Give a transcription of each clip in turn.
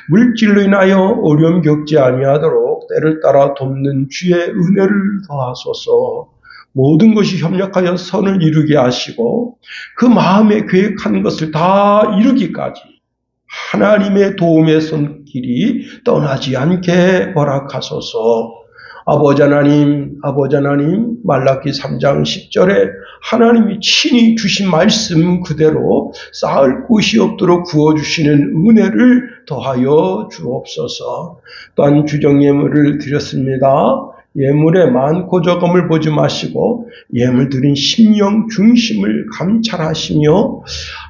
물질로 인하여 어려움 겪지 아니하도록 때를 따라 돕는 주의 은혜를 더하소서. 모든 것이 협력하여 선을 이루게 하시고 그 마음에 계획한 것을 다 이루기까지 하나님의 도움의 손길이 떠나지 않게 허락하소서. 아버지 하나님, 말라기 3장 10절에 하나님이 친히 주신 말씀 그대로 쌓을 곳이 없도록 부어주시는 은혜를 더하여 주옵소서. 또한 주정예물을 드렸습니다. 예물의 많고 적음을 보지 마시고 예물 드린 심령 중심을 감찰하시며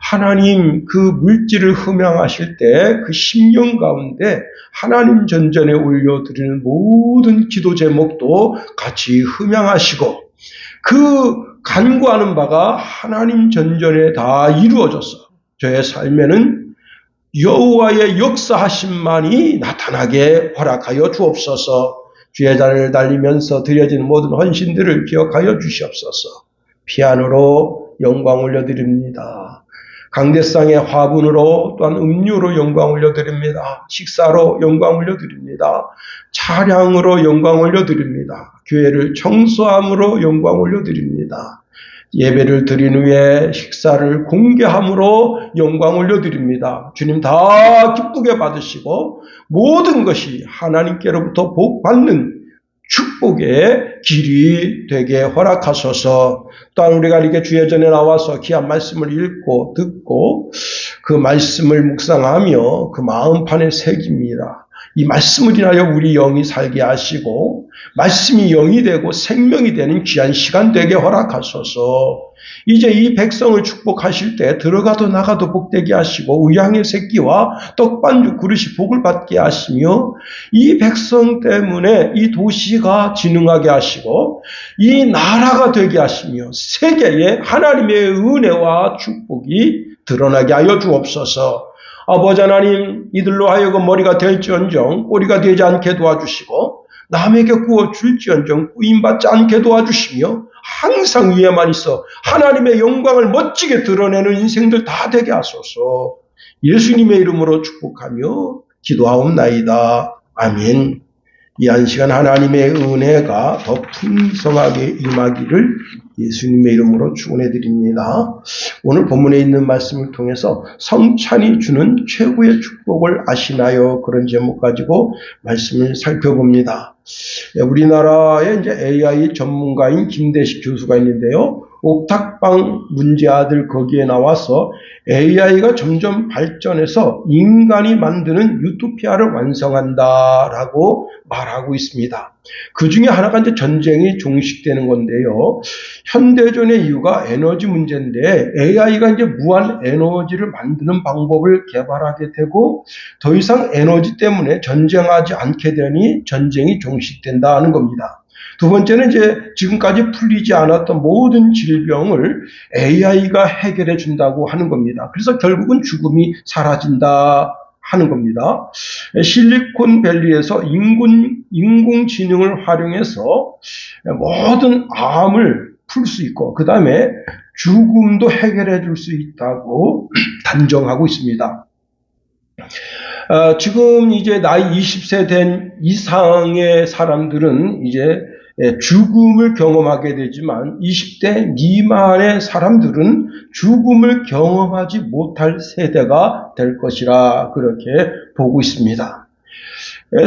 하나님 그 물질을 흠양하실 때 그 심령 가운데 하나님 전전에 올려드리는 모든 기도 제목도 같이 흠양하시고 그 간구하는 바가 하나님 전전에 다 이루어져서 저의 삶에는 여호와의 역사하심만이 나타나게 허락하여 주옵소서. 주의 잔을 달리면서 드려지는 모든 헌신들을 기억하여 주시옵소서. 피아노로 영광 올려드립니다. 강대상의 화분으로 또한 음료로 영광 올려드립니다. 식사로 영광 올려드립니다. 차량으로 영광 올려드립니다. 교회를 청소함으로 영광 올려드립니다. 예배를 드린 후에 식사를 공개함으로 영광 올려드립니다. 주님 다 기쁘게 받으시고 모든 것이 하나님께로부터 복받는 축복의 길이 되게 허락하소서. 또한 우리가 이렇게 주의 전에 나와서 귀한 말씀을 읽고 듣고 그 말씀을 묵상하며 그 마음판에 새깁니다. 이 말씀을 인하여 우리 영이 살게 하시고 말씀이 영이 되고 생명이 되는 귀한 시간 되게 허락하소서. 이제 이 백성을 축복하실 때 들어가도 나가도 복되게 하시고 의향의 새끼와 떡반죽 그릇이 복을 받게 하시며 이 백성 때문에 이 도시가 진흥하게 하시고 이 나라가 되게 하시며 세계에 하나님의 은혜와 축복이 드러나게 하여 주옵소서. 아버지 하나님, 이들로 하여금 머리가 될지언정 꼬리가 되지 않게 도와주시고 남에게 구워줄지언정 꾸임받지 않게 도와주시며 항상 위에만 있어 하나님의 영광을 멋지게 드러내는 인생들 다 되게 하소서. 예수님의 이름으로 축복하며 기도하옵나이다. 아멘. 이 한 시간 하나님의 은혜가 더 풍성하게 임하기를 예수님의 이름으로 축원해 드립니다. 오늘 본문에 있는 말씀을 통해서 성찬이 주는 최고의 축복을 아시나요? 그런 제목 가지고 말씀을 살펴봅니다. 우리나라에 이제 AI 전문가인 김대식 교수가 있는데요. 옥탑방 문제아들 거기에 나와서 AI가 점점 발전해서 인간이 만드는 유토피아를 완성한다라고 말하고 있습니다. 그 중에 하나가 이제 전쟁이 종식되는 건데요. 현대전의 이유가 에너지 문제인데 AI가 이제 무한 에너지를 만드는 방법을 개발하게 되고 더 이상 에너지 때문에 전쟁하지 않게 되니 전쟁이 종식된다 하는 겁니다. 두 번째는 이제 지금까지 풀리지 않았던 모든 질병을 AI가 해결해 준다고 하는 겁니다. 그래서 결국은 죽음이 사라진다 하는 겁니다. 실리콘밸리에서 인공지능을 활용해서 모든 암을 풀 수 있고 그 다음에 죽음도 해결해 줄 수 있다고 단정하고 있습니다. 지금 이제 나이 20세 된 이상의 사람들은 이제 죽음을 경험하게 되지만 20대 미만의 사람들은 죽음을 경험하지 못할 세대가 될 것이라 그렇게 보고 있습니다.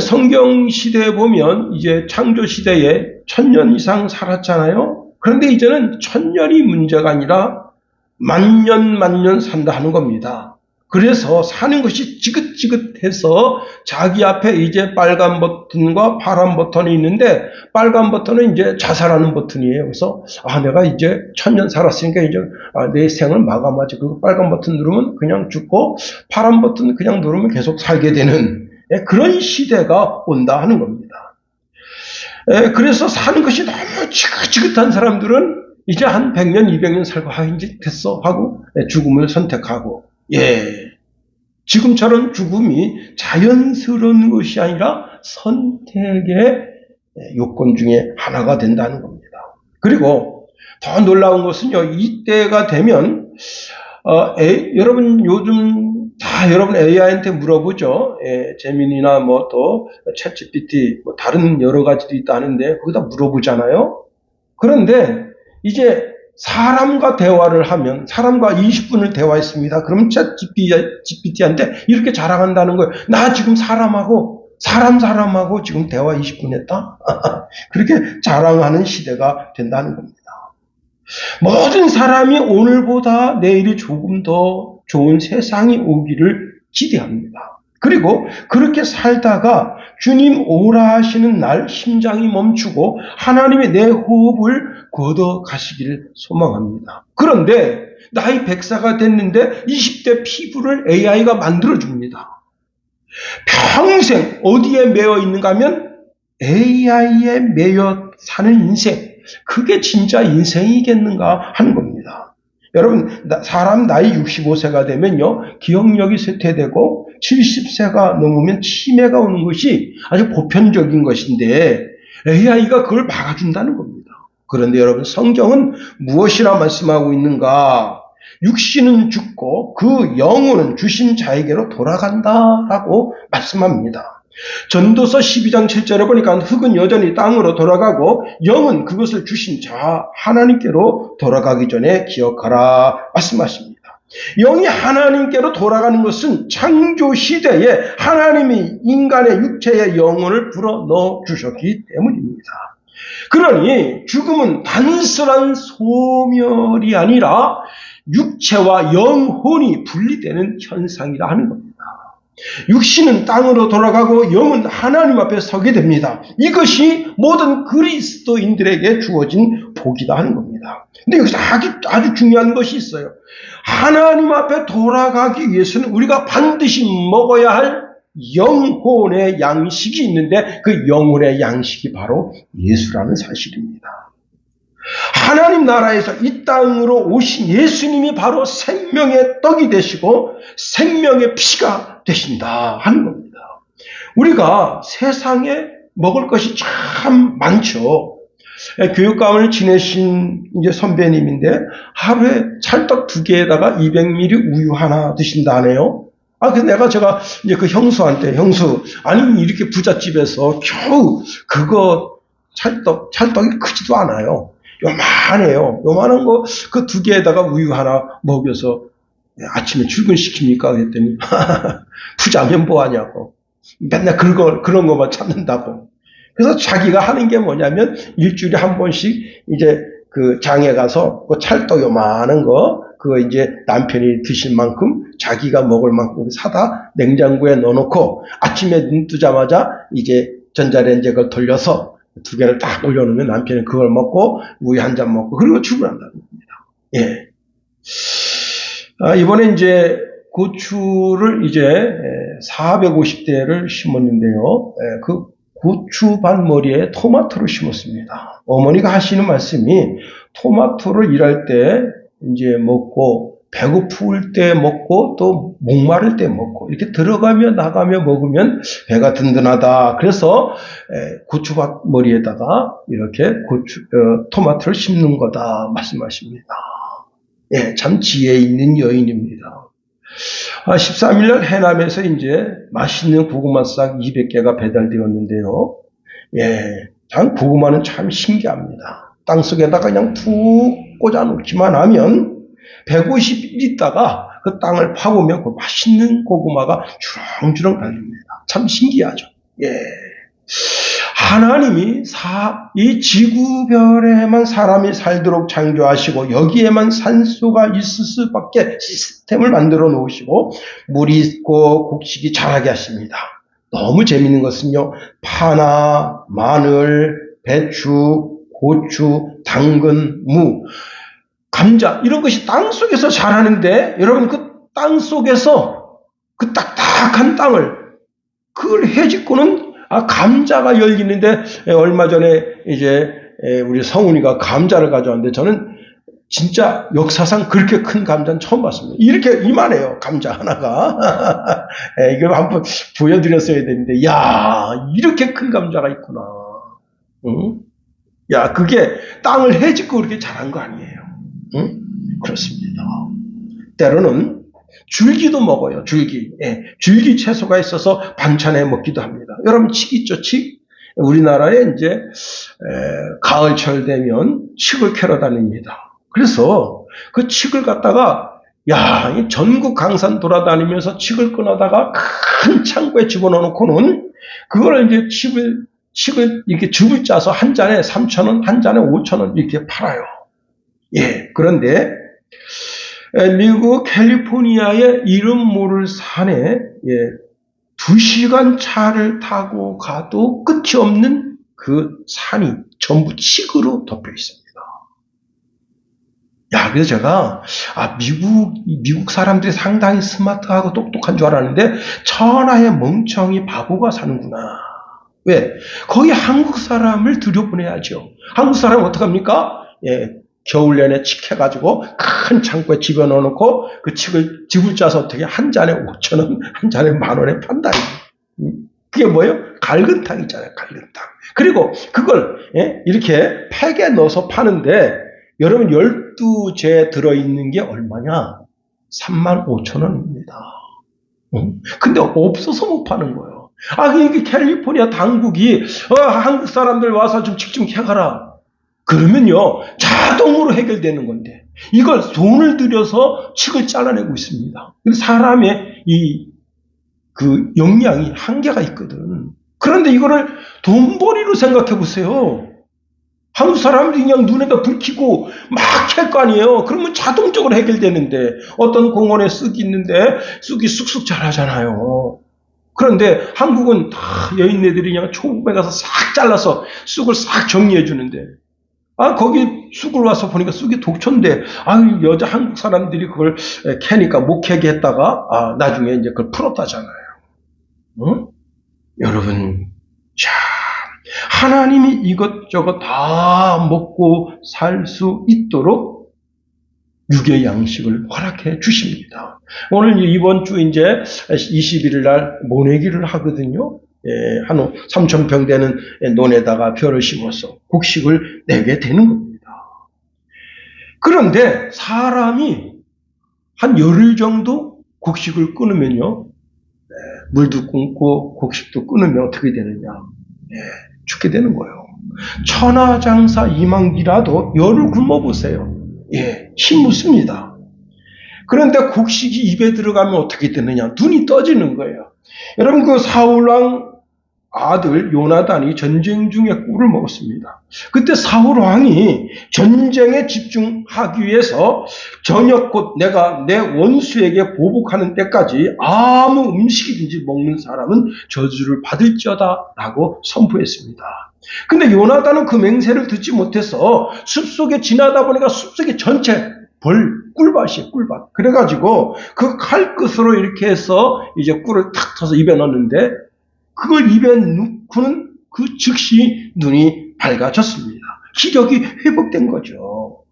성경 시대에 보면 이제 창조 시대에 1000년 이상 살았잖아요. 그런데 이제는 1000년이 문제가 아니라 만년 산다 하는 겁니다. 그래서 사는 것이 지긋지긋해서 자기 앞에 이제 빨간 버튼과 파란 버튼이 있는데 빨간 버튼은 이제 자살하는 버튼이에요. 그래서 내가 이제 1000년 살았으니까 이제 내 생을 마감하지. 그리고 빨간 버튼 누르면 그냥 죽고 파란 버튼 그냥 누르면 계속 살게 되는 그런 시대가 온다 하는 겁니다. 그래서 사는 것이 너무 지긋지긋한 사람들은 이제 한 100년, 200년 살고 이제 됐어 하고 죽음을 선택하고 지금처럼 죽음이 자연스러운 것이 아니라 선택의 요건 중에 하나가 된다는 겁니다. 그리고 더 놀라운 것은요, 이때가 되면 여러분 요즘 자, 여러분 AI한테 물어보죠. 제민이나 뭐 또 챗GPT, 뭐 다른 여러 가지도 있다 하는데 거기다 물어보잖아요. 그런데 이제 사람과 대화를 하면 사람과 20분을 대화했습니다. 그럼 챗GPT한테 이렇게 자랑한다는 거예요. 나 지금 사람하고 지금 대화 20분 했다. 그렇게 자랑하는 시대가 된다는 겁니다. 모든 사람이 오늘보다 내일이 조금 더 좋은 세상이 오기를 기대합니다. 그리고 그렇게 살다가 주님 오라 하시는 날 심장이 멈추고 하나님의 내 호흡을 걷어 가시기를 소망합니다. 그런데 나이 100세가 됐는데 20대 피부를 AI가 만들어줍니다. 평생 어디에 매여 있는가 하면 AI에 매여 사는 인생, 그게 진짜 인생이겠는가 하는 겁니다. 여러분, 사람 나이 65세가 되면요, 기억력이 쇠퇴되고 70세가 넘으면 치매가 오는 것이 아주 보편적인 것인데 AI가 그걸 막아준다는 겁니다. 그런데 여러분, 성경은 무엇이라 말씀하고 있는가? 육신은 죽고 그 영혼은 주신 자에게로 돌아간다라고 말씀합니다. 전도서 12장 7절에 보니까 흙은 여전히 땅으로 돌아가고 영은 그것을 주신 자 하나님께로 돌아가기 전에 기억하라 말씀하십니다. 영이 하나님께로 돌아가는 것은 창조 시대에 하나님이 인간의 육체의 영혼을 불어넣어 주셨기 때문입니다. 그러니 죽음은 단순한 소멸이 아니라 육체와 영혼이 분리되는 현상이라 하는 겁니다. 육신은 땅으로 돌아가고 영은 하나님 앞에 서게 됩니다. 이것이 모든 그리스도인들에게 주어진 복이다 하는 겁니다. 근데 여기서 아주 중요한 것이 있어요. 하나님 앞에 돌아가기 위해서는 우리가 반드시 먹어야 할 영혼의 양식이 있는데 그 영혼의 양식이 바로 예수라는 사실입니다. 하나님 나라에서 이 땅으로 오신 예수님이 바로 생명의 떡이 되시고 생명의 피가 되신다 하는 겁니다. 우리가 세상에 먹을 것이 참 많죠. 교육감을 지내신 이제 선배님인데 하루에 찰떡 2개에다가 200ml 우유 하나 드신다 하네요. 제가 이제 그 형수한테, 아니, 이렇게 부잣집에서 겨우 그거 찰떡이 크지도 않아요. 요만해요. 요만한 거, 그 2개에다가 우유 하나 먹여서 아침에 출근시킵니까? 그랬더니, 부자면 뭐하냐고. 맨날 그런 거만 찾는다고. 그래서 자기가 하는 게 뭐냐면, 일주일에 한 번씩 이제 그 장에 가서 그 찰떡 요만한 거, 그거 이제 남편이 드실 만큼 자기가 먹을 만큼 사다 냉장고에 넣어놓고 아침에 눈 뜨자마자 이제 전자레인지에 그걸 돌려서 2개를 딱 올려놓으면 남편은 그걸 먹고 우유 한 잔 먹고 그리고 출근한다는 겁니다. 예. 이번에 이제 고추를 이제 450대를 심었는데요. 그 고추밭 머리에 토마토를 심었습니다. 어머니가 하시는 말씀이 토마토를 일할 때 이제 먹고 배고플 때 먹고 또 목마를 때 먹고 이렇게 들어가며 나가며 먹으면 배가 든든하다. 그래서 고추밭 머리에다가 이렇게 토마토를 심는 거다 말씀하십니다. 예, 참 지혜 있는 여인입니다. 13일날 해남에서 이제 맛있는 고구마 싹 200개가 배달되었는데요. 예, 참 고구마는 참 신기합니다. 땅속에다가 그냥 툭 꽂아 놓기만 하면 150일 있다가 그 땅을 파보면 그 맛있는 고구마가 주렁주렁 달립니다. 참 신기하죠. 예. 하나님이 이 지구별에만 사람이 살도록 창조하시고 여기에만 산소가 있을 수밖에 시스템을 만들어 놓으시고 물이 있고 곡식이 자라게 하십니다. 너무 재밌는 것은요. 파나 마늘, 배추, 고추, 당근, 무, 감자 이런 것이 땅속에서 자라는데 여러분 그 땅속에서 그 딱딱한 땅을 그걸 헤집고는 감자가 열리는데 얼마 전에 이제 우리 성훈이가 감자를 가져왔는데 저는 진짜 역사상 그렇게 큰 감자는 처음 봤습니다. 이렇게 이만해요. 감자 하나가. 이걸 한번 보여드렸어야 되는데 야 이렇게 큰 감자가 있구나. 응? 야 그게 땅을 헤집고 그렇게 자란 거 아니에요. 응? 그렇습니다. 때로는 줄기도 먹어요. 줄기. 예, 줄기 채소가 있어서 반찬에 먹기도 합니다. 여러분 칡 있죠? 칡. 우리나라에 이제 가을철 되면 칡을 캐러 다닙니다. 그래서 그 칡을 갖다가 이 전국 강산 돌아다니면서 칡을 끊어다가 큰 창고에 집어넣어놓고는 그걸 이제 칡을 이렇게 즙을 짜서 한 잔에 3,000원, 한 잔에 5,000원 이렇게 팔아요. 예, 그런데 미국 캘리포니아의 이름 모를 산에 2시간 차를 타고 가도 끝이 없는 그 산이 전부 칡으로 덮여 있습니다. 그래서 제가 미국 사람들이 상당히 스마트하고 똑똑한 줄 알았는데 천하의 멍청이 바보가 사는구나. 왜? 거기 한국 사람을 들여보내야죠. 한국 사람은 어떡합니까? 겨울 내내 칡 해가지고 큰 창고에 집어넣어놓고 그 즙을 짜서 어떻게 한 잔에 5,000원, 한 잔에 10,000원에 판다. 그게 뭐예요? 갈근탕이잖아요. 갈근탕. 그리고 그걸 이렇게 팩에 넣어서 파는데 여러분 12재 들어있는 게 얼마냐? 35,000원입니다. 근데 없어서 못 파는 거예요. 그러니까 캘리포니아 당국이 한국 사람들 와서 좀 칡 좀 해가라. 그러면요 자동으로 해결되는 건데 이걸 돈을 들여서 칡을 잘라내고 있습니다. 사람의 그 역량이 한계가 있거든. 그런데 이거를 돈벌이로 생각해 보세요. 한국 사람들이 그냥 눈에다 불 켜고 막 캘 거 아니에요. 그러면 자동적으로 해결되는데 어떤 공원에 쑥이 있는데 쑥이 쑥쑥 자라잖아요. 그런데 한국은 다 여인네들이 그냥 초국에 가서 싹 잘라서 쑥을 싹 정리해 주는데 거기 쑥을 와서 보니까 쑥이 독초인데 여자 한국 사람들이 그걸 캐니까 못 캐게 했다가 나중에 이제 그걸 풀었다잖아요. 여러분 자 하나님이 이것저것 다 먹고 살 수 있도록 육의 양식을 허락해 주십니다. 오늘 이번 주 이제 21일 날 모내기를 하거든요. 한 3,000평 되는 논에다가 벼를 심어서 곡식을 내게 되는 겁니다. 그런데 사람이 한 열흘 정도 곡식을 끊으면요. 물도 끊고 곡식도 끊으면 어떻게 되느냐. 죽게 되는 거예요. 천하장사 이만기라도 열을 굶어보세요. 힘 묻습니다. 그런데 곡식이 입에 들어가면 어떻게 되느냐. 눈이 떠지는 거예요. 여러분 그 사울왕 아들 요나단이 전쟁 중에 꿀을 먹었습니다. 그때 사울왕이 전쟁에 집중하기 위해서 저녁 곧 내가 내 원수에게 보복하는 때까지 아무 음식이든지 먹는 사람은 저주를 받을지어다 라고 선포했습니다. 근데 요나단은 그 맹세를 듣지 못해서 숲속에 지나다 보니까 숲속에 전체 꿀밭이에요, 꿀밭. 그래가지고 그 칼끝으로 이렇게 해서 이제 꿀을 탁 터서 입에 넣었는데 그걸 입에 넣고는 그 즉시 눈이 밝아졌습니다. 기력이 회복된 거죠.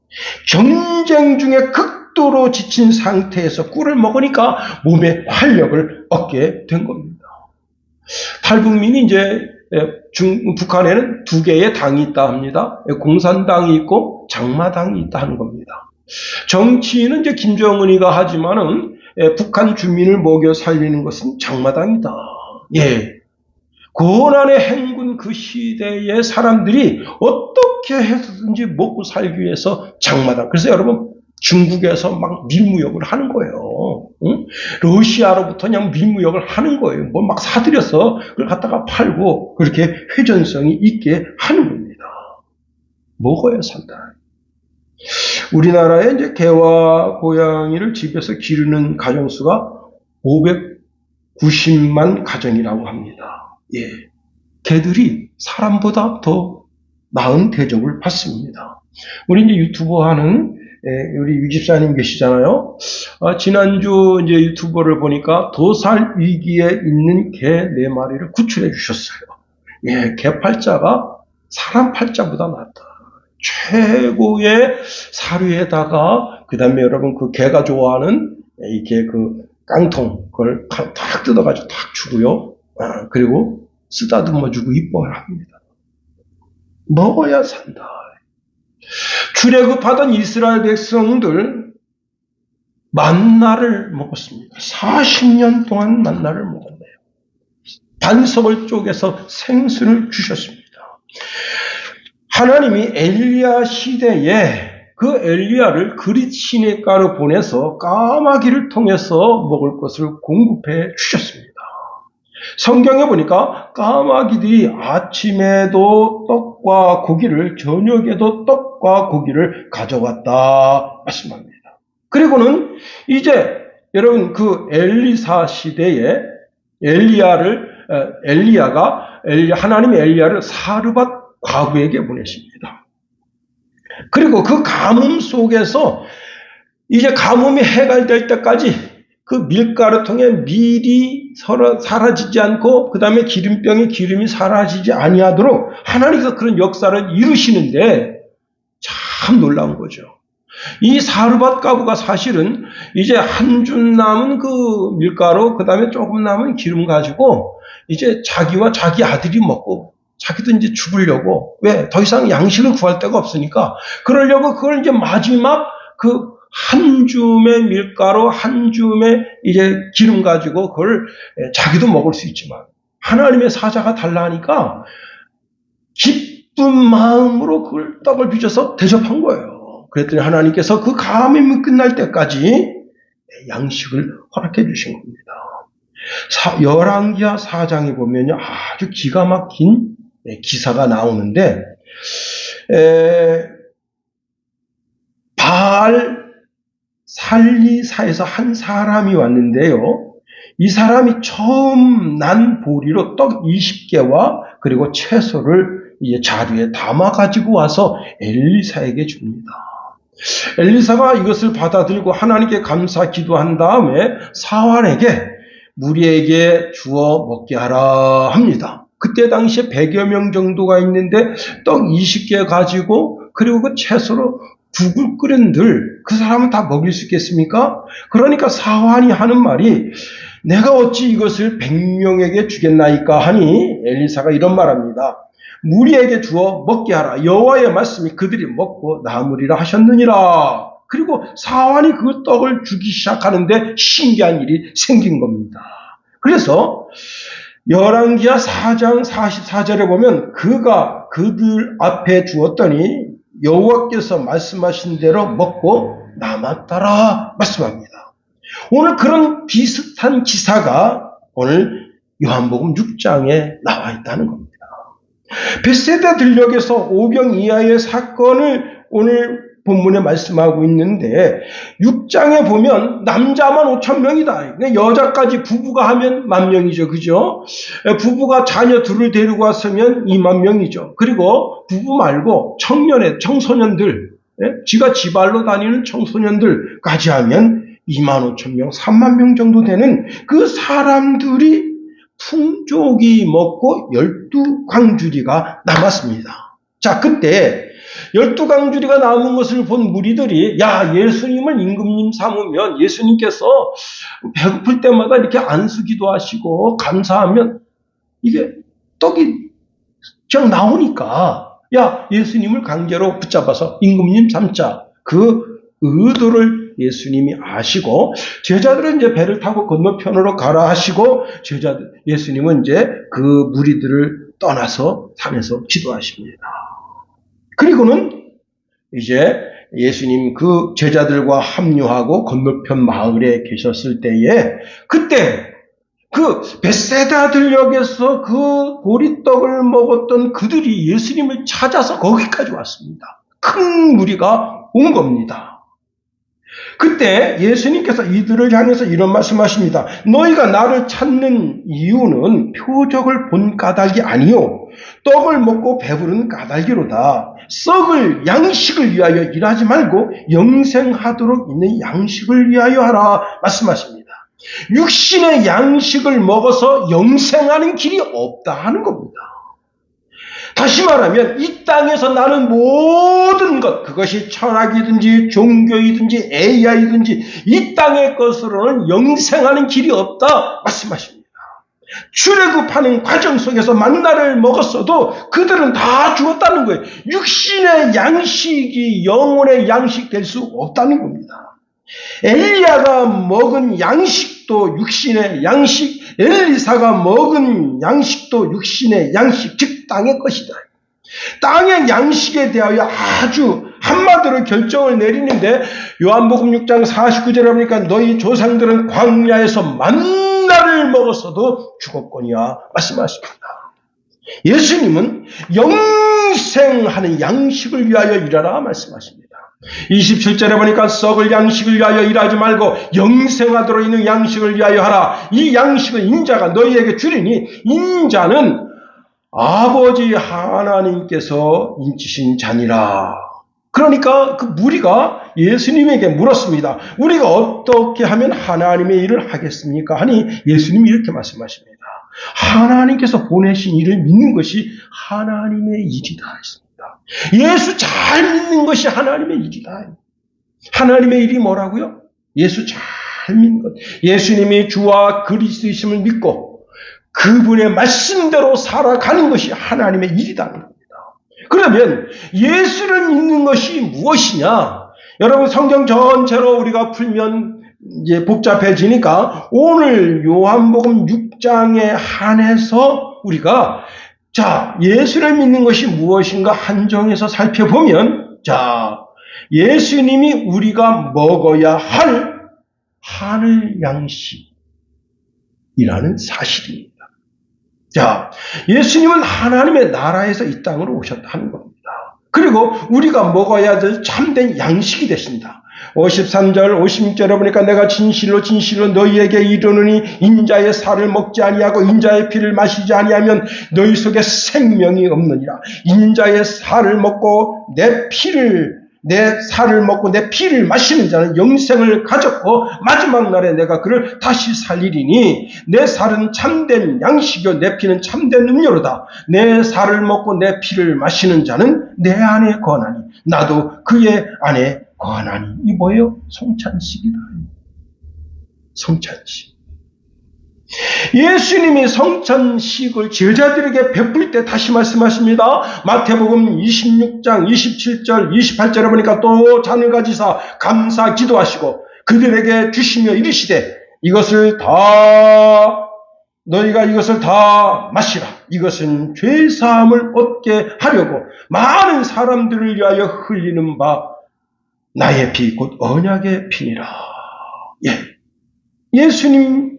전쟁 중에 극도로 지친 상태에서 꿀을 먹으니까 몸에 활력을 얻게 된 겁니다. 탈북민이 이제 북한에는 두 개의 당이 있다 합니다. 공산당이 있고 장마당이 있다 하는 겁니다. 정치인은 이제 김정은이가 하지만은 북한 주민을 먹여 살리는 것은 장마당이다. 고난의 행군 그 시대의 사람들이 어떻게 해서든지 먹고 살기 위해서 장마당. 그래서 여러분 중국에서 막 밀무역을 하는 거예요. 러시아로부터 그냥 밀무역을 하는 거예요. 막 사들여서 그걸 갖다가 팔고 그렇게 회전성이 있게 하는 겁니다. 먹어야 산다. 우리나라에 이제 개와 고양이를 집에서 기르는 가정수가 590만 가정이라고 합니다. 개들이 사람보다 더 나은 대접을 받습니다. 우리 이제 유튜버 하는 우리 유집사님 계시잖아요. 지난주 이제 유튜버를 보니까 도살 위기에 있는 개 4마리를 구출해 주셨어요. 개 팔자가 사람 팔자보다 낫다. 최고의 사료에다가 그 다음에 여러분 그 개가 좋아하는 이게 그 깡통 그걸 탁 뜯어가지고 탁 주고요. 그리고 쓰다듬어 주고 이뻐합니다. 먹어야 산다. 출애굽하던 이스라엘 백성들 만나를 먹었습니다. 40년 동안 만나를 먹었네요. 반석을 쪼개서 생수를 주셨습니다. 하나님이 엘리야 시대에 그 엘리야를 그릿 시내가로 보내서 까마귀를 통해서 먹을 것을 공급해 주셨습니다. 성경에 보니까 까마귀들이 아침에도 떡과 고기를, 저녁에도 떡과 고기를 가져갔다 말씀합니다. 그리고는 이제 여러분 그 엘리사 시대에 하나님의 엘리야를 사르밧 과부에게 보내십니다. 그리고 그 가뭄 속에서 이제 가뭄이 해갈될 때까지 그 밀가루 통에 밀이 사라지지 않고 그 다음에 기름병에 기름이 사라지지 아니하도록 하나님께서 그런 역사를 이루시는데 참 놀라운 거죠. 이 사르밧 과부가 사실은 이제 한 줌 남은 그 밀가루, 그 다음에 조금 남은 기름 가지고 이제 자기와 자기 아들이 먹고 자기도 이제 죽으려고, 왜? 더 이상 양식을 구할 데가 없으니까 그러려고 그걸 이제 마지막 그 한 줌의 밀가루, 한 줌의 이제 기름 가지고 그걸 자기도 먹을 수 있지만 하나님의 사자가 달라 하니까 기쁜 마음으로 그걸 떡을 빚어서 대접한 거예요. 그랬더니 하나님께서 그 가뭄이 끝날 때까지 양식을 허락해 주신 겁니다. 열왕기하 4장에 보면요, 아주 기가 막힌 기사가 나오는데, 바알 살리사에서 한 사람이 왔는데요, 이 사람이 처음 난 보리로 떡 20개와 그리고 채소를 이제 자루에 담아 가지고 와서 엘리사에게 줍니다. 엘리사가 이것을 받아들고 하나님께 감사 기도한 다음에 사환에게 무리에게 주어 먹게 하라 합니다. 그때 당시에 100여 명 정도가 있는데 떡 20개 가지고 그리고 그 채소로 국을 끓인들 그 사람은 다 먹일 수 있겠습니까? 그러니까 사환이 하는 말이 내가 어찌 이것을 100명에게 주겠나이까 하니 엘리사가 이런 말합니다. 무리에게 주어 먹게 하라. 여호와의 말씀이 그들이 먹고 남으리라 하셨느니라. 그리고 사환이 그 떡을 주기 시작하는데 신기한 일이 생긴 겁니다. 그래서 열왕기하 4장 44절에 보면 그가 그들 앞에 주었더니 여호와께서 말씀하신 대로 먹고 남았더라 말씀합니다. 오늘 그런 비슷한 기사가 오늘 요한복음 6장에 나와 있다는 겁니다. 벳세다 들녘에서 5병 이하의 사건을 오늘 본문에 말씀하고 있는데 6장에 보면 남자만 5,000명이다. 여자까지 부부가 하면 10,000명이죠. 그죠? 부부가 자녀 둘을 데리고 왔으면 20,000명이죠. 그리고 부부 말고 청소년들, 지가 지발로 다니는 청소년들까지 하면 25,000명, 30,000명 정도 되는 그 사람들이 풍족이 먹고 12광주리가 남았습니다. 자, 그때 12광주리가 남은 것을 본 무리들이 예수님을 임금님 삼으면 예수님께서 배고플 때마다 이렇게 안수기도 하시고 감사하면 이게 떡이 그냥 나오니까 예수님을 강제로 붙잡아서 임금님 삼자. 그 의도를 예수님이 아시고 제자들은 이제 배를 타고 건너편으로 가라 하시고 예수님은 이제 그 무리들을 떠나서 산에서 기도하십니다. 그리고는 이제 예수님 그 제자들과 합류하고 건너편 마을에 계셨을 때에 그때 그 벳세다 들녘에서 그 보리떡을 먹었던 그들이 예수님을 찾아서 거기까지 왔습니다. 큰 무리가 온 겁니다. 그때 예수님께서 이들을 향해서 이런 말씀하십니다. 너희가 나를 찾는 이유는 표적을 본 까닭이 아니요 떡을 먹고 배부른 까닭이로다. 썩을 양식을 위하여 일하지 말고 영생하도록 있는 양식을 위하여 하라 말씀하십니다. 육신의 양식을 먹어서 영생하는 길이 없다 하는 겁니다. 다시 말하면 이 땅에서 나는 모든 것, 그것이 철학이든지 종교이든지 AI든지 이 땅의 것으로는 영생하는 길이 없다 말씀하십니다. 출애굽하는 과정 속에서 만나를 먹었어도 그들은 다 죽었다는 거예요. 육신의 양식이 영혼의 양식 될 수 없다는 겁니다. 엘리야가 먹은 양식도 육신의 양식, 엘리사가 먹은 양식도 육신의 양식, 즉 땅의 것이다. 땅의 양식에 대하여 아주 한마디로 결정을 내리는데, 요한복음 6장 49절에 보니까 너희 조상들은 광야에서 만나를 먹었어도 죽었거니와 말씀하십니다. 예수님은 영생하는 양식을 위하여 일하라 말씀하십니다. 27절에 보니까 썩을 양식을 위하여 일하지 말고 영생하도록 있는 양식을 위하여 하라. 이 양식은 인자가 너희에게 주리니 인자는 아버지 하나님께서 인치신 자니라. 그러니까 그 무리가 예수님에게 물었습니다. 우리가 어떻게 하면 하나님의 일을 하겠습니까? 하니 예수님이 이렇게 말씀하십니다. 하나님께서 보내신 일을 믿는 것이 하나님의 일이다 했습니다. 예수 잘 믿는 것이 하나님의 일이다. 하나님의 일이 뭐라고요? 예수 잘 믿는 것. 예수님이 주와 그리스도이심을 믿고 그분의 말씀대로 살아가는 것이 하나님의 일이라는 겁니다. 그러면 예수를 믿는 것이 무엇이냐? 여러분 성경 전체로 우리가 풀면 이제 복잡해지니까 오늘 요한복음 6장에 한해서 우리가 예수를 믿는 것이 무엇인가 한정해서 살펴보면 예수님이 우리가 먹어야 할 하늘 양식이라는 사실입니다. 예수님은 하나님의 나라에서 이 땅으로 오셨다는 겁니다. 그리고 우리가 먹어야 될 참된 양식이 되신다. 53절, 56절에 보니까 내가 진실로 진실로 너희에게 이르노니 인자의 살을 먹지 아니하고 인자의 피를 마시지 아니하면 너희 속에 생명이 없느니라. 인자의 살을 먹고 내 살을 먹고 내 피를 마시는 자는 영생을 가졌고 마지막 날에 내가 그를 다시 살리리니 내 살은 참된 양식이요 내 피는 참된 음료로다. 내 살을 먹고 내 피를 마시는 자는 내 안에 거하나니 나도 그의 안에 거하나니. 이 뭐예요? 성찬식이다. 성찬식. 예수님이 성찬식을 제자들에게 베풀 때 다시 말씀하십니다. 마태복음 26장 27절 28절에 보니까 또 잔을 가지사 감사 기도하시고 그들에게 주시며 이르시되 너희가 이것을 다 마시라. 이것은 죄사함을 얻게 하려고 많은 사람들을 위하여 흘리는 바 나의 피 곧 언약의 피니라. 예수님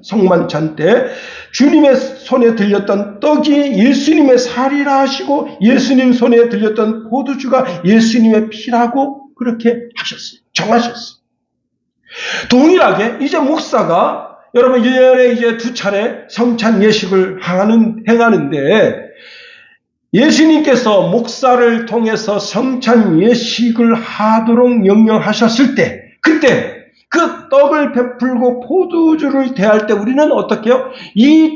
성만찬 때 주님의 손에 들렸던 떡이 예수님의 살이라 하시고 예수님 손에 들렸던 포도주가 예수님의 피라고 그렇게 하셨어요. 정하셨어요. 동일하게 이제 목사가 여러분 1년에 이제 2차례 성찬 예식을 행하는데 예수님께서 목사를 통해서 성찬 예식을 하도록 명령하셨을 때 그때 그 떡을 베풀고 포도주를 대할 때 우리는 어떻게 해요? 이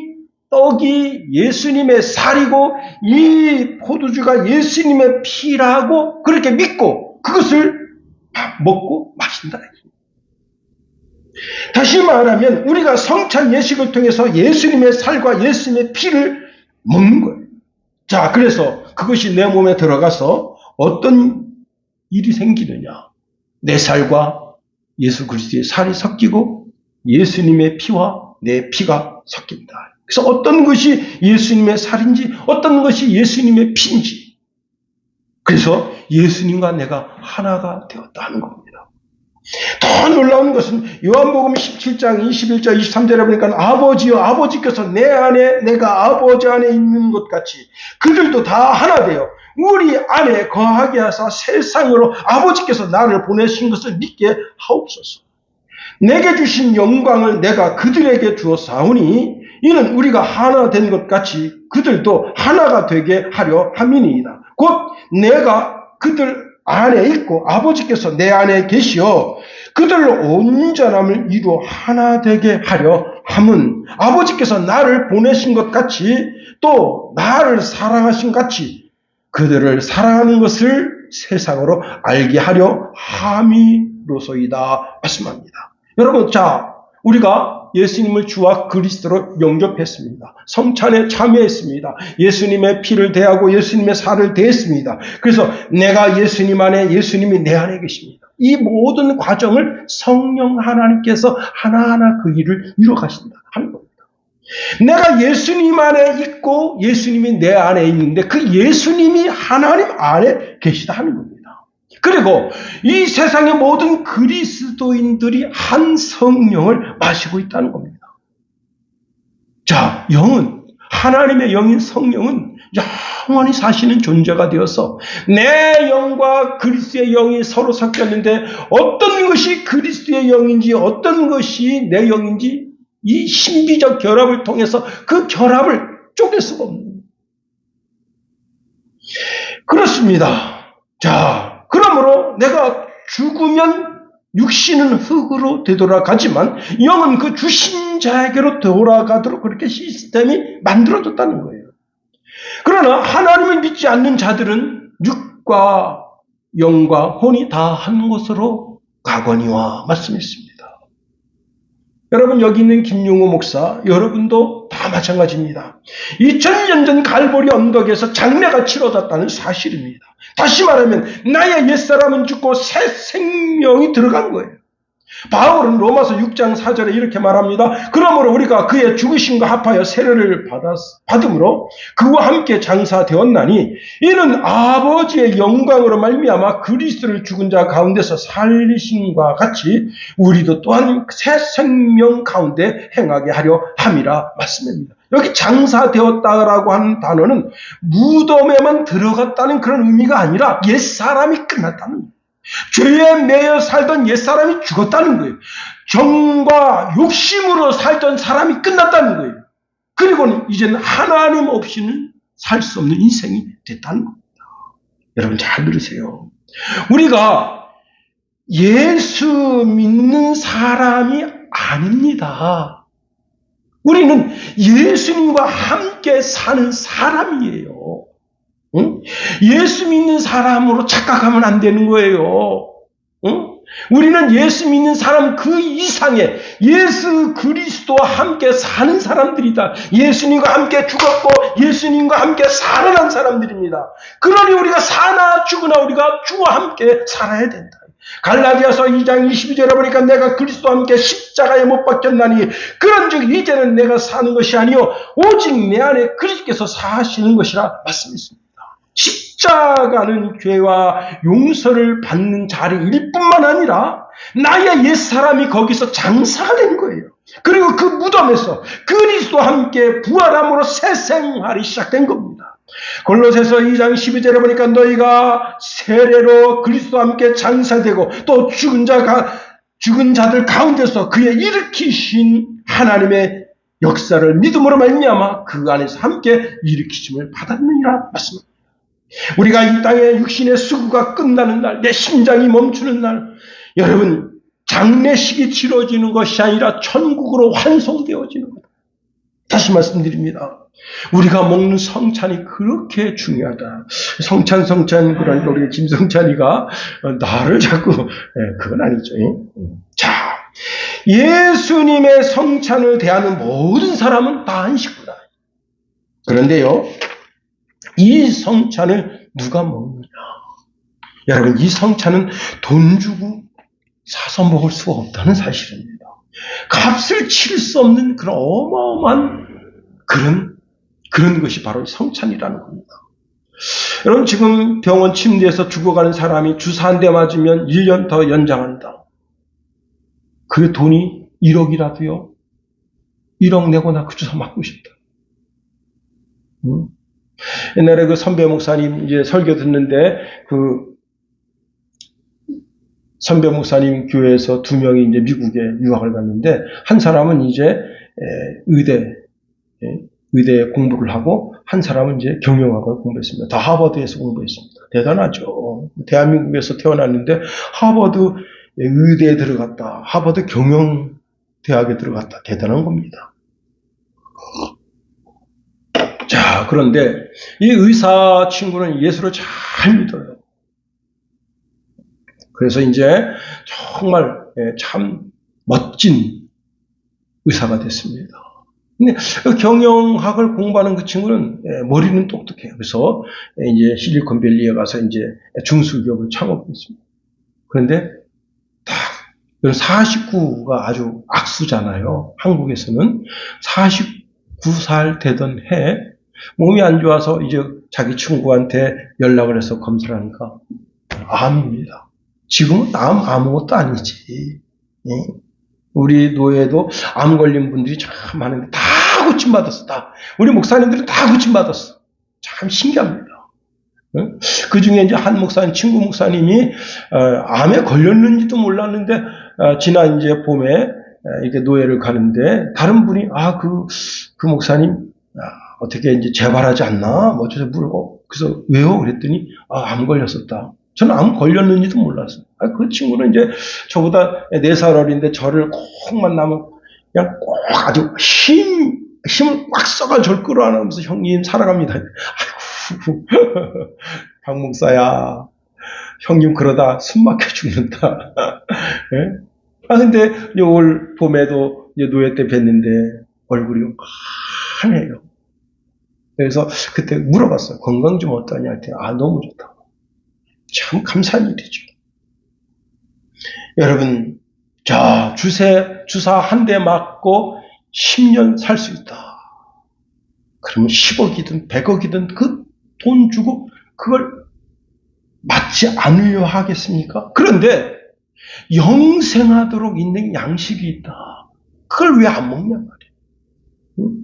떡이 예수님의 살이고 이 포도주가 예수님의 피라고 그렇게 믿고 그것을 먹고 마신다. 다시 말하면 우리가 성찬 예식을 통해서 예수님의 살과 예수님의 피를 먹는 거예요. 그래서 그것이 내 몸에 들어가서 어떤 일이 생기느냐. 내 살과 예수 그리스도의 살이 섞이고 예수님의 피와 내 피가 섞인다. 그래서 어떤 것이 예수님의 살인지 어떤 것이 예수님의 피인지 그래서 예수님과 내가 하나가 되었다는 겁니다. 더 놀라운 것은 요한복음 17장 21절 23절에 보니까 아버지여 아버지께서 내 안에 내가 아버지 안에 있는 것 같이 그들도 다 하나 되어 우리 안에 거하게 하사 세상으로 아버지께서 나를 보내신 것을 믿게 하옵소서. 내게 주신 영광을 내가 그들에게 주었사오니 이는 우리가 하나 된 것 같이 그들도 하나가 되게 하려 함이니이다. 곧 내가 그들 안에 있고 아버지께서 내 안에 계시어 그들로 온전함을 이루어 하나 되게 하려 함은 아버지께서 나를 보내신 것 같이 또 나를 사랑하신 같이 그들을 사랑하는 것을 세상으로 알게 하려 함이로소이다 말씀합니다. 여러분 우리가 예수님을 주와 그리스도로 영접했습니다. 성찬에 참여했습니다. 예수님의 피를 대하고 예수님의 살을 대했습니다. 그래서 내가 예수님 안에 예수님이 내 안에 계십니다. 이 모든 과정을 성령 하나님께서 하나하나 그 일을 이루어 가신다 하는 겁니다. 내가 예수님 안에 있고 예수님이 내 안에 있는데 그 예수님이 하나님 안에 계시다 하는 겁니다. 그리고 이 세상의 모든 그리스도인들이 한 성령을 마시고 있다는 겁니다. 자, 영은, 하나님의 영인 성령은 영원히 사시는 존재가 되어서 내 영과 그리스도의 영이 서로 섞였는데 어떤 것이 그리스도의 영인지 어떤 것이 내 영인지 이 신비적 결합을 통해서 그 결합을 쪼갤 수가 없는. 그렇습니다. 자, 그러므로 내가 죽으면 육신은 흙으로 되돌아가지만 영은 그 주신 자에게로 돌아가도록 그렇게 시스템이 만들어졌다는 거예요. 그러나 하나님을 믿지 않는 자들은 육과 영과 혼이 다 한 곳으로 가거니와 말씀했습니다. 여러분, 여기 있는 김용호 목사, 여러분도 다 마찬가지입니다. 2000년 전 갈보리 언덕에서 장례가 치러졌다는 사실입니다. 다시 말하면 나의 옛사람은 죽고 새 생명이 들어간 거예요. 바울은 로마서 6장 4절에 이렇게 말합니다. 그러므로 우리가 그의 죽으심과 합하여 세례를 받음으로 그와 함께 장사되었나니 이는 아버지의 영광으로 말미암아 그리스도를 죽은 자 가운데서 살리심과 같이 우리도 또한 새 생명 가운데 행하게 하려 함이라 말씀입니다. 여기 장사되었다라고 하는 단어는 무덤에만 들어갔다는 그런 의미가 아니라 옛사람이 끝났다는 거예요. 죄에 매여 살던 옛사람이 죽었다는 거예요. 정과 욕심으로 살던 사람이 끝났다는 거예요. 그리고는 이제는 하나님 없이는 살 수 없는 인생이 됐다는 겁니다. 여러분 잘 들으세요. 우리가 예수 믿는 사람이 아닙니다. 우리는 예수님과 함께 사는 사람이에요. 응? 예수 믿는 사람으로 착각하면 안 되는 거예요. 응? 우리는 예수 믿는 사람 그 이상의 예수 그리스도와 함께 사는 사람들이다. 예수님과 함께 죽었고 예수님과 함께 살아난 사람들입니다. 그러니 우리가 사나 죽으나 우리가 주와 함께 살아야 된다. 갈라디아서 2장 22절에 보니까 내가 그리스도와 함께 십자가에 못 박혔나니 그런즉 이제는 내가 사는 것이 아니요 오직 내 안에 그리스도께서 사시는 것이라 말씀했습니다. 십자가는 죄와 용서를 받는 자리일 뿐만 아니라 나의 옛사람이 거기서 장사가 된 거예요. 그리고 그 무덤에서 그리스도와 함께 부활함으로 새 생활이 시작된 겁니다. 골로새서 2장 12절에 보니까 너희가 세례로 그리스도와 함께 장사되고 또 죽은 자들 가운데서 그의 일으키신 하나님의 역사를 믿음으로 말미암아 그 안에서 함께 일으키심을 받았느니라 말씀합니다. 우리가 이 땅의 육신의 수고가 끝나는 날, 내 심장이 멈추는 날, 여러분 장례식이 치러지는 것이 아니라 천국으로 환송되어지는 것. 다시 말씀드립니다. 우리가 먹는 성찬이 그렇게 중요하다. 성찬 그러니까 우리 김성찬이가 나를 자꾸 그건 아니죠. 자, 예수님의 성찬을 대하는 모든 사람은 다 안식구다. 그런데요, 이 성찬을 누가 먹느냐? 여러분, 이 성찬은 돈 주고 사서 먹을 수가 없다는 사실입니다. 값을 치를 수 없는 그런 어마어마한 그런 것이 바로 성찬이라는 겁니다. 여러분, 지금 병원 침대에서 죽어가는 사람이 주사 한 대 맞으면 1년 더 연장한다. 그 돈이 1억이라도요. 1억 내고 나 그 주사 맞고 싶다. 옛날에 그 선배 목사님 이제 설교 듣는데 그 선배 목사님 교회에서 2명이 이제 미국에 유학을 갔는데 한 사람은 이제 의대 공부를 하고 한 사람은 이제 경영학을 공부했습니다. 다 하버드에서 공부했습니다. 대단하죠. 대한민국에서 태어났는데 하버드 의대에 들어갔다. 하버드 경영대학에 들어갔다. 대단한 겁니다. 자, 그런데 이 의사 친구는 예수를 잘 믿어요. 그래서 이제 정말 참 멋진 의사가 됐습니다. 근데 경영학을 공부하는 그 친구는 머리는 똑똑해요. 그래서 이제 실리콘밸리에 가서 이제 중소기업을 창업했습니다. 그런데 49가 아주 악수잖아요. 한국에서는 49살 되던 해 몸이 안 좋아서 이제 자기 친구한테 연락을 해서 검사를 하니까 암입니다. 지금은 암 아무것도 아니지. 우리 노예도 암 걸린 분들이 참 많은데 다 고침받았어. 다. 우리 목사님들은 다 고침받았어. 참 신기합니다. 그 중에 이제 한 목사님, 친구 목사님이 암에 걸렸는지도 몰랐는데 지난 이제 봄에 이렇게 노예를 가는데 다른 분이 그 목사님 어떻게 이제 재발하지 않나 뭐 어쩌서 물고 그래서 왜요? 그랬더니 암 걸렸었다. 저는 암 걸렸는지도 몰랐어요. 그 친구는 이제 저보다 4살 어린데 저를 꼭 만나면 그냥 꼭 아주 힘을 꽉 써가 저를 끌어안으면서 형님 사랑합니다. 아이고 박 목사야 형님 그러다 숨 막혀 죽는다. 예? 근데 올 봄에도 이제 노예 때 뵀는데 얼굴이 환해요. 그래서 그때 물어봤어요. 건강 좀 어떠냐 했더니 너무 좋다고. 참 감사한 일이죠. 여러분, 주사 한 대 맞고 10년 살 수 있다. 그러면 10억이든 100억이든 그 돈 주고 그걸 맞지 않으려 하겠습니까? 그런데 영생하도록 있는 양식이 있다. 그걸 왜 안 먹냐 말이에요.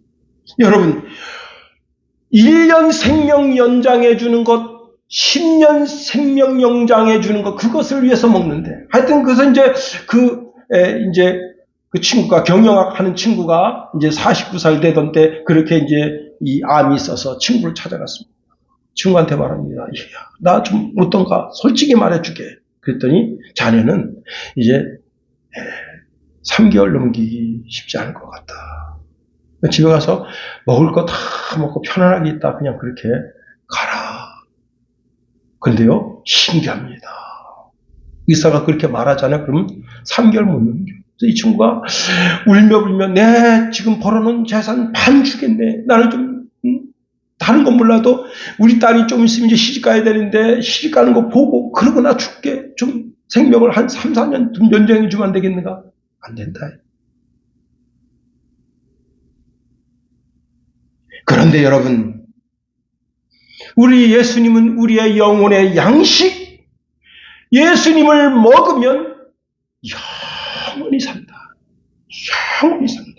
여러분, 1년 생명 연장해 주는 것, 10년 생명 연장해 주는 것, 그것을 위해서 먹는데. 하여튼 그래서 이제 그 친구가 경영학 하는 친구가 이제 49살 되던 때 그렇게 이제 이 암이 있어서 친구를 찾아갔습니다. 친구한테 말합니다. 나 좀 어떤가? 솔직히 말해주게. 그랬더니 자네는 이제 3개월 넘기기 쉽지 않을 것 같다. 집에 가서 먹을 거 다 먹고 편안하게 있다. 그냥 그렇게 가라. 그런데요, 신기합니다. 의사가 그렇게 말하잖아요. 그러면 3개월 못 넘겨. 그래서 이 친구가 울며 불며 내 지금 벌어놓은 재산 반 주겠네. 나는 좀 다른 건 몰라도 우리 딸이 좀 있으면 이제 시집 가야 되는데 시집 가는 거 보고 그러고 나 죽게 좀 생명을 한 3, 4년 좀 연장해 주면 안 되겠는가? 안 된다. 그런데 여러분, 우리 예수님은 우리의 영혼의 양식, 예수님을 먹으면 영원히 산다. 영원히 산다.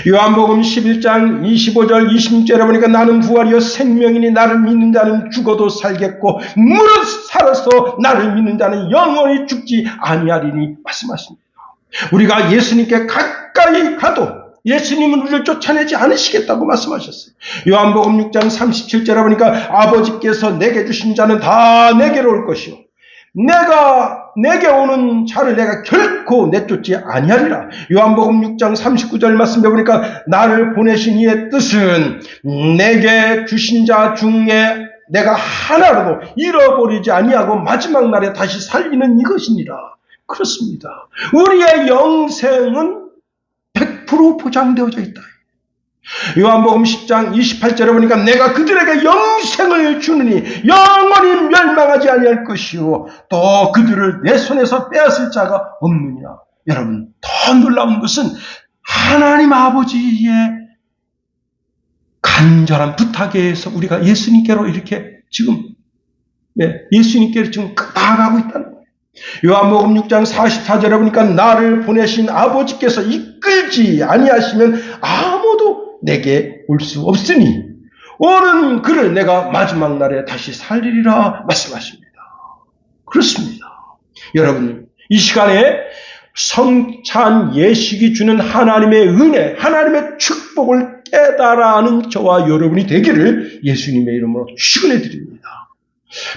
요한복음 11장 25절 26절에 보니까 나는 부활이요 생명이니 나를 믿는 자는 죽어도 살겠고 무릇 살아서 나를 믿는 자는 영원히 죽지 아니하리니 말씀하십니다. 우리가 예수님께 가까이 가도 예수님은 우리를 쫓아내지 않으시겠다고 말씀하셨어요. 요한복음 6장 37절에 보니까 아버지께서 내게 주신 자는 다 내게로 올 것이요 내게 오는 자를 내가 결코 내쫓지 아니하리라. 요한복음 6장 39절 말씀해 보니까 나를 보내신 이의 뜻은 내게 주신 자 중에 내가 하나라도 잃어버리지 아니하고 마지막 날에 다시 살리는 이것이니라. 그렇습니다. 우리의 영생은 100% 보장되어져 있다. 요한복음 10장 28절에 보니까 내가 그들에게 영생을 주느니 영원히 멸망하지 아니할 것이요 또 그들을 내 손에서 빼앗을 자가 없느니라. 여러분, 더 놀라운 것은 하나님 아버지의 간절한 부탁에 의해서 우리가 예수님께로 이렇게 지금 예수님께로 지금 나아가고 있다는 거예요. 요한복음 6장 44절에 보니까 나를 보내신 아버지께서 이끌지 아니하시면 아무도 내게 올 수 없으니 오는 그를 내가 마지막 날에 다시 살리리라 말씀하십니다. 그렇습니다. 여러분, 이 시간에 성찬 예식이 주는 하나님의 은혜, 하나님의 축복을 깨달아 하는 저와 여러분이 되기를 예수님의 이름으로 축원해 드립니다.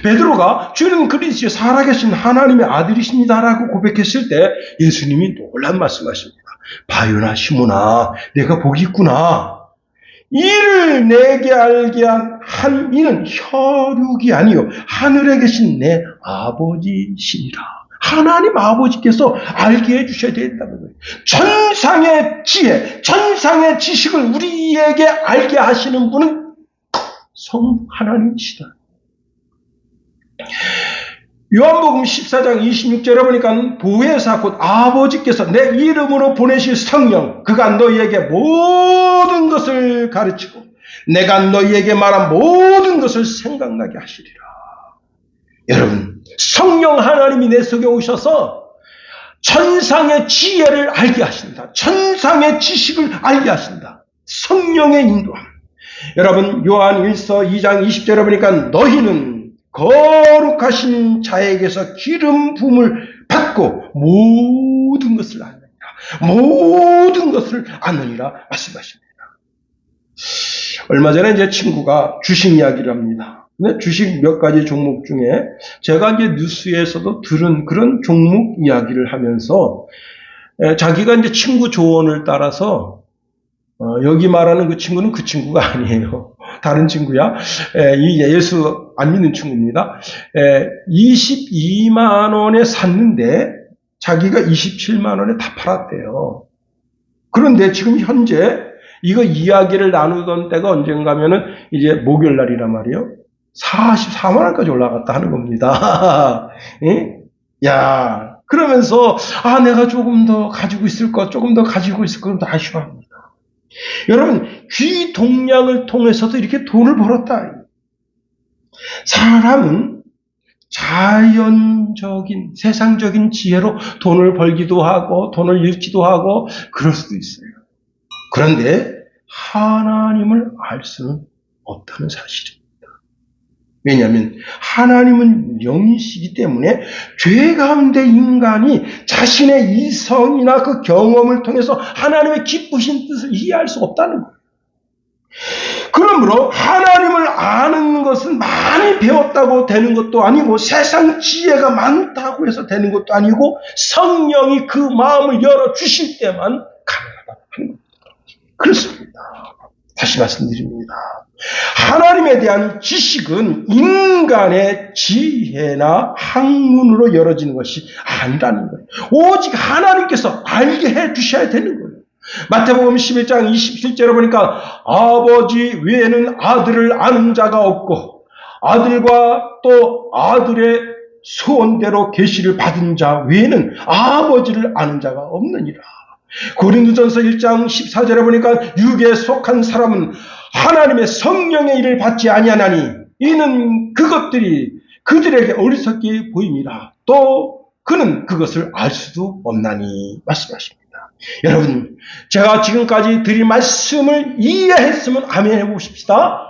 베드로가 주는 그리스도의 살아계신 하나님의 아들이십니다라고 고백했을 때 예수님이 놀란 말씀하십니다. 바요나 시몬아, 내가 복이 있구나. 이를 내게 알게 한 이는 혈육이 아니요 하늘에 계신 내 아버지시니라. 하나님 아버지께서 알게 해주셔야 된다는 거예요. 천상의 지혜, 천상의 지식을 우리에게 알게 하시는 분은 성 하나님이시다. 요한복음 14장 26절에 보니까 보혜사 곧 아버지께서 내 이름으로 보내실 성령 그가 너희에게 모든 것을 가르치고 내가 너희에게 말한 모든 것을 생각나게 하시리라. 여러분, 성령 하나님이 내 속에 오셔서 천상의 지혜를 알게 하신다. 천상의 지식을 알게 하신다. 성령의 인도함. 여러분, 요한 1서 2장 20절에 보니까 너희는 거룩하신 자에게서 기름 부음을 받고 모든 것을 아느니라. 모든 것을 아느니라 말씀하십니다. 얼마 전에 제 친구가 주식 이야기를 합니다. 근데 주식 몇 가지 종목 중에 제가 이제 뉴스에서도 들은 그런 종목 이야기를 하면서 자기가 이제 친구 조언을 따라서 여기 말하는 그 친구는 그 친구가 아니에요. 다른 친구야. 이 예수 안 믿는 친구입니다. 22만 원에 샀는데 자기가 27만 원에 다 팔았대요. 그런데 지금 현재 이거 이야기를 나누던 때가 언젠가면은 이제 목요일 날이란 말이에요. 44만 원까지 올라갔다 하는 겁니다. 야, 그러면서 내가 조금 더 가지고 있을 것, 조금 더 가지고 있을 것, 다 아쉬워합니다. 여러분, 귀동량을 통해서도 이렇게 돈을 벌었다. 사람은 자연적인, 세상적인 지혜로 돈을 벌기도 하고, 돈을 잃기도 하고, 그럴 수도 있어요. 그런데 하나님을 알 수는 없다는 사실입니다. 왜냐하면 하나님은 영이시기 때문에 죄 가운데 인간이 자신의 이성이나 그 경험을 통해서 하나님의 기쁘신 뜻을 이해할 수 없다는 거예요. 그러므로 하나님을 아는 것은 많이 배웠다고 되는 것도 아니고 세상 지혜가 많다고 해서 되는 것도 아니고 성령이 그 마음을 열어주실 때만 가능하다는 겁니다. 그렇습니다. 다시 말씀드립니다. 하나님에 대한 지식은 인간의 지혜나 학문으로 열어지는 것이 아니라는 거예요. 오직 하나님께서 알게 해주셔야 되는 거예요. 마태복음 11장 27절에 보니까 아버지 외에는 아들을 아는 자가 없고 아들과 또 아들의 소원대로 계시를 받은 자 외에는 아버지를 아는 자가 없느니라. 고린도전서 1장 14절에 보니까 육에 속한 사람은 하나님의 성령의 일을 받지 아니하나니 이는 그것들이 그들에게 어리석게 보임이라. 또 그는 그것을 알 수도 없나니 말씀하십니다. 여러분, 제가 지금까지 드린 말씀을 이해했으면 아멘 해보십시다.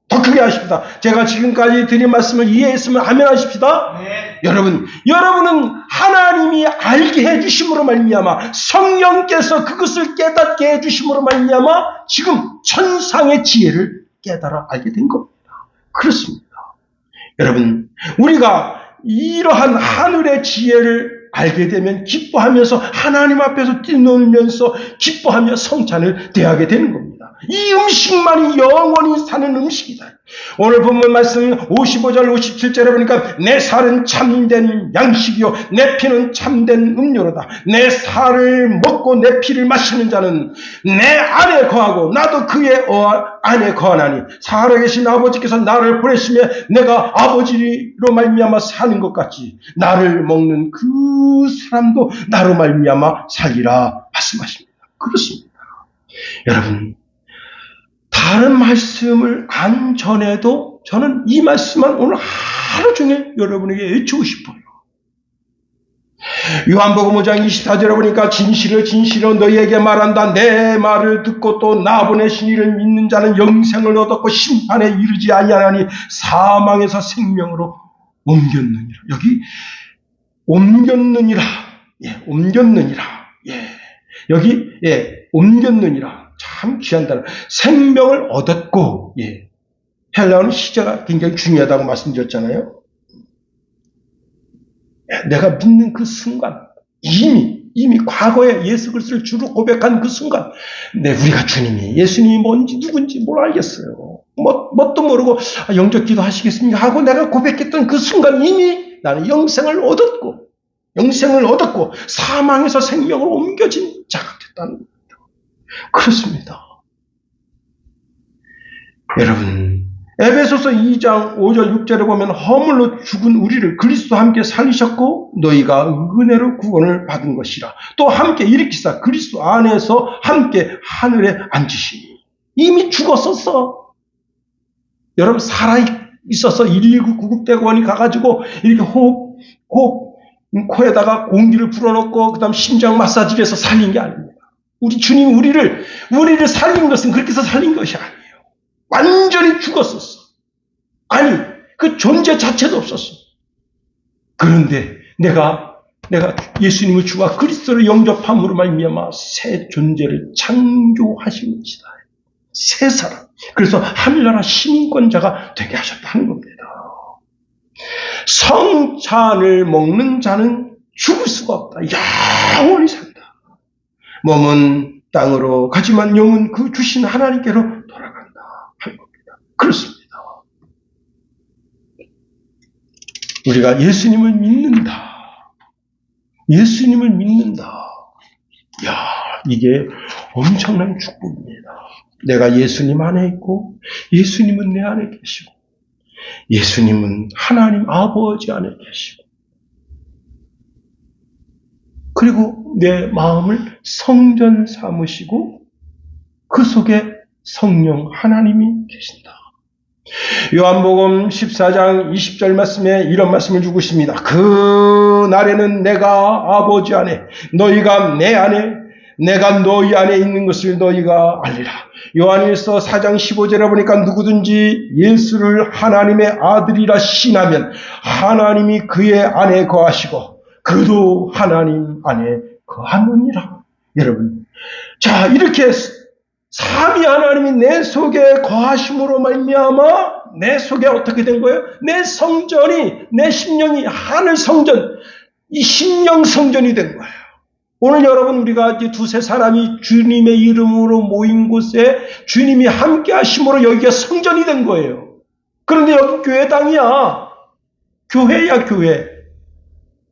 더 크게 하십시다. 제가 지금까지 드린 말씀을 이해했으면 아멘 하십시다. 네. 여러분은 하나님이 알게 해주심으로 말미암아 성령께서 그것을 깨닫게 해주심으로 말미암아 지금 천상의 지혜를 깨달아 알게 된 겁니다. 그렇습니다. 여러분, 우리가 이러한 하늘의 지혜를 알게 되면 기뻐하면서 하나님 앞에서 뛰놀면서 기뻐하며 성찬을 대하게 되는 겁니다. 이 음식만이 영원히 사는 음식이다. 오늘 본문 말씀 55절 57절에 보니까 내 살은 참된 양식이요 내 피는 참된 음료로다. 내 살을 먹고 내 피를 마시는 자는 내 안에 거하고 나도 그의 안에 거하나니 살아계신 아버지께서 나를 보내시며 내가 아버지로 말미암아 사는 것 같이 나를 먹는 그 사람도 나로 말미암아 살리라 말씀하십니다. 그렇습니다. 여러분, 다른 말씀을 안 전해도 저는 이 말씀만 오늘 하루 종일 여러분에게 외치고 싶어요. 요한복음 5장 24절에 보니까 진실을 너희에게 말한다. 내 말을 듣고 또 나 보내신 이를 믿는 자는 영생을 얻었고 심판에 이르지 아니하나니 사망에서 생명으로 옮겼느니라. 여기 옮겼느니라. 옮겼느니라. 여기 옮겼느니라. 참 귀한 단어. 생명을 얻었고, 헬라어는 시제가 굉장히 중요하다고 말씀드렸잖아요. 내가 믿는 그 순간, 이미 과거에 예수 그리스도를 주로 고백한 그 순간, 우리가 주님이, 예수님이 뭔지 누군지 뭘 알겠어요. 뭣도 모르고, 영적 기도 하시겠습니까? 하고 내가 고백했던 그 순간 이미 나는 영생을 얻었고, 사망에서 생명으로 옮겨진 자가 됐다는 겁니다. 그렇습니다. 여러분, 에베소서 2장 5절 6절에 보면 허물로 죽은 우리를 그리스도와 함께 살리셨고 너희가 은혜로 구원을 받은 것이라. 또 함께 일으키사 그리스도 안에서 함께 하늘에 앉으시니. 이미 죽었었어. 여러분 살아있어서 119 구급대원이 가가지고 이렇게 호흡 코에다가 공기를 불어넣고 그 다음 심장 마사지를 해서 살린 게 아닙니다. 우리 주님이 우리를 살린 것은 그렇게 해서 살린 것이 아니에요. 완전히 죽었었어. 아니, 그 존재 자체도 없었어. 그런데 내가 예수님을 주와 그리스도를 영접함으로 말미암아 새 존재를 창조하신 것이다. 새 사람. 그래서 하늘나라 시민권자가 되게 하셨다는 겁니다. 성찬을 먹는 자는 죽을 수가 없다. 영원히 산다. 몸은 땅으로 가지만 영은 그 주신 하나님께로 돌아간다 하는 겁니다. 그렇습니다. 우리가 예수님을 믿는다. 예수님을 믿는다. 야, 이게 엄청난 축복입니다. 내가 예수님 안에 있고 예수님은 내 안에 계시고 예수님은 하나님 아버지 안에 계시고 그리고 내 마음을 성전 삼으시고 그 속에 성령 하나님이 계신다. 요한복음 14장 20절 말씀에 이런 말씀을 주고 있습니다. 그 날에는 내가 아버지 안에 너희가 내 안에 내가 너희 안에 있는 것을 너희가 알리라. 요한일서 4장 15절에 보니까 누구든지 예수를 하나님의 아들이라 신하면 하나님이 그의 안에 거하시고 그도 하나님 안에 거하느니라. 여러분, 자, 이렇게 삼위 하나님이 내 속에 거하심으로 말미암아 내 속에 어떻게 된 거예요? 내 성전이, 내 심령이 하늘 성전, 이 심령 성전이 된 거예요. 오늘 여러분, 우리가 이제 두세 사람이 주님의 이름으로 모인 곳에 주님이 함께 하심으로 여기가 성전이 된 거예요. 그런데 여기 교회당이야. 교회야, 교회.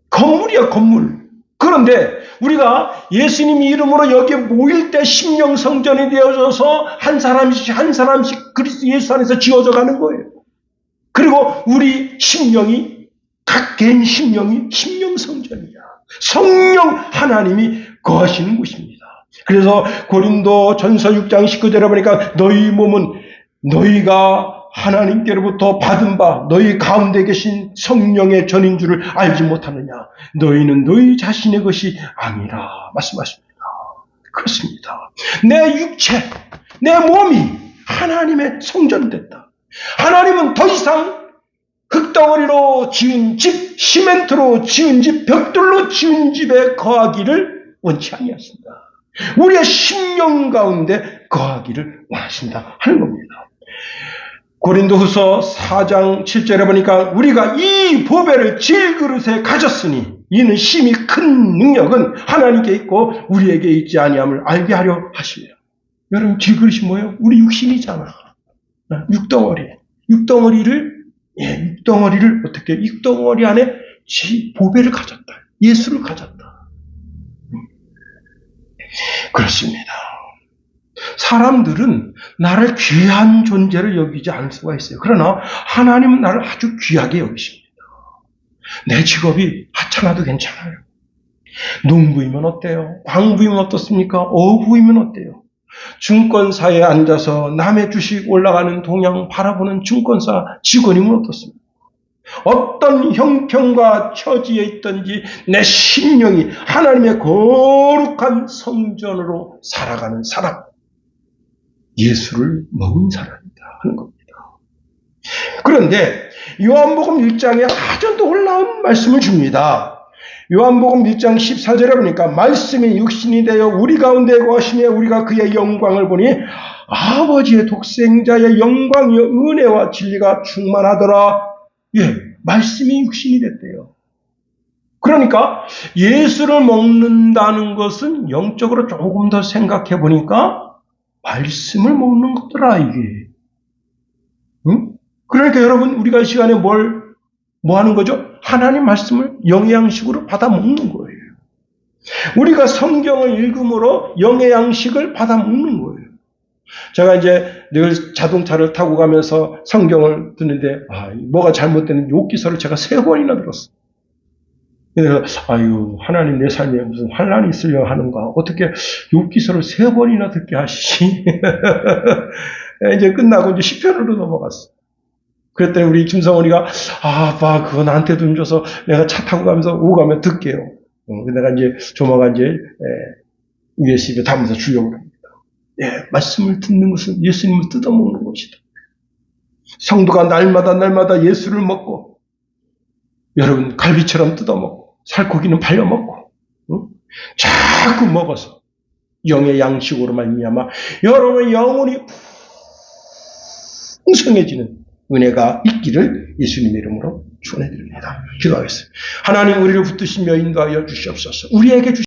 건물이야, 건물. 그런데 우리가 예수님 이름으로 여기에 모일 때 심령 성전이 되어져서 한 사람씩 그리스도 예수 안에서 지어져 가는 거예요. 그리고 우리 심령이, 각 개인 심령이 심령 성전이야. 성령 하나님이 거하시는 곳입니다. 그래서 고린도 전서 6장 19절에 보니까 너희 몸은 너희가 하나님께로부터 받은 바 너희 가운데 계신 성령의 전인 줄을 알지 못하느냐. 너희는 너희 자신의 것이 아니라 말씀하십니다. 그렇습니다. 내 육체, 내 몸이 하나님의 성전됐다. 하나님은 더 이상 흙덩어리로 지은 집, 시멘트로 지은 집, 벽돌로 지은 집에 거하기를 원치 아니하신다. 우리의 심령 가운데 거하기를 원하신다 하는 겁니다. 고린도후서 4장 7절에 보니까 우리가 이 보배를 질그릇에 가졌으니 이는 심히 큰 능력은 하나님께 있고 우리에게 있지 아니함을 알게 하려 하시며. 여러분, 질그릇이 뭐예요? 우리 육신이잖아. 육덩어리를 어떻게, 육덩어리 안에 보배를 가졌다. 예수를 가졌다. 그렇습니다. 사람들은 나를 귀한 존재를 여기지 않을 수가 있어요. 그러나 하나님은 나를 아주 귀하게 여기십니다. 내 직업이 하찮아도 괜찮아요. 농부이면 어때요? 광부이면 어떻습니까? 어부이면 어때요? 증권사에 앉아서 남의 주식 올라가는 동향 바라보는 증권사 직원이면 어떻습니까? 어떤 형편과 처지에 있든지 내 심령이 하나님의 거룩한 성전으로 살아가는 사람, 예수를 먹은 사람이다 하는 겁니다. 그런데 요한복음 1장에 아주 놀라운 말씀을 줍니다. 요한복음 1장 14절에 보니까 말씀이 육신이 되어 우리 가운데 거하시며 우리가 그의 영광을 보니 아버지의 독생자의 영광이요 은혜와 진리가 충만하더라. 예, 말씀이 육신이 됐대요. 그러니까 예수를 먹는다는 것은 영적으로 조금 더 생각해 보니까 말씀을 먹는 거더라, 이게. 응? 그러니까 여러분, 우리가 이 시간에 뭐 하는 거죠? 하나님 말씀을 영의 양식으로 받아 먹는 거예요. 우리가 성경을 읽음으로 영의 양식을 받아 먹는 거예요. 제가 이제 늘 자동차를 타고 가면서 성경을 듣는데, 뭐가 잘못되는 욕기서를 제가 3번이나 들었어요. 그래서, 하나님 내 삶에 무슨 환란이 있으려 하는가? 어떻게 욕기서를 3번이나 듣게 하시지? 이제 끝나고 이제 시편으로 넘어갔어. 그랬더니 우리 김성원이가, 아빠, 그거 나한테 좀 줘서 내가 차 타고 가면서 오가면 듣게요. 내가 이제 조만간 이제, USB에 담아서 주려고 합니다. 말씀을 듣는 것은 예수님을 뜯어먹는 것이다. 성도가 날마다 예수를 먹고, 여러분, 갈비처럼 뜯어먹고, 살코기는 발려먹고, 자꾸 먹어서, 영의 양식으로 말미암아 여러분의 영혼이 풍성해지는 은혜가 있기를 예수님의 이름으로 축원해드립니다. 기도하겠습니다. 하나님, 우리를 붙드시며 인도하여 주시옵소서. 우리에게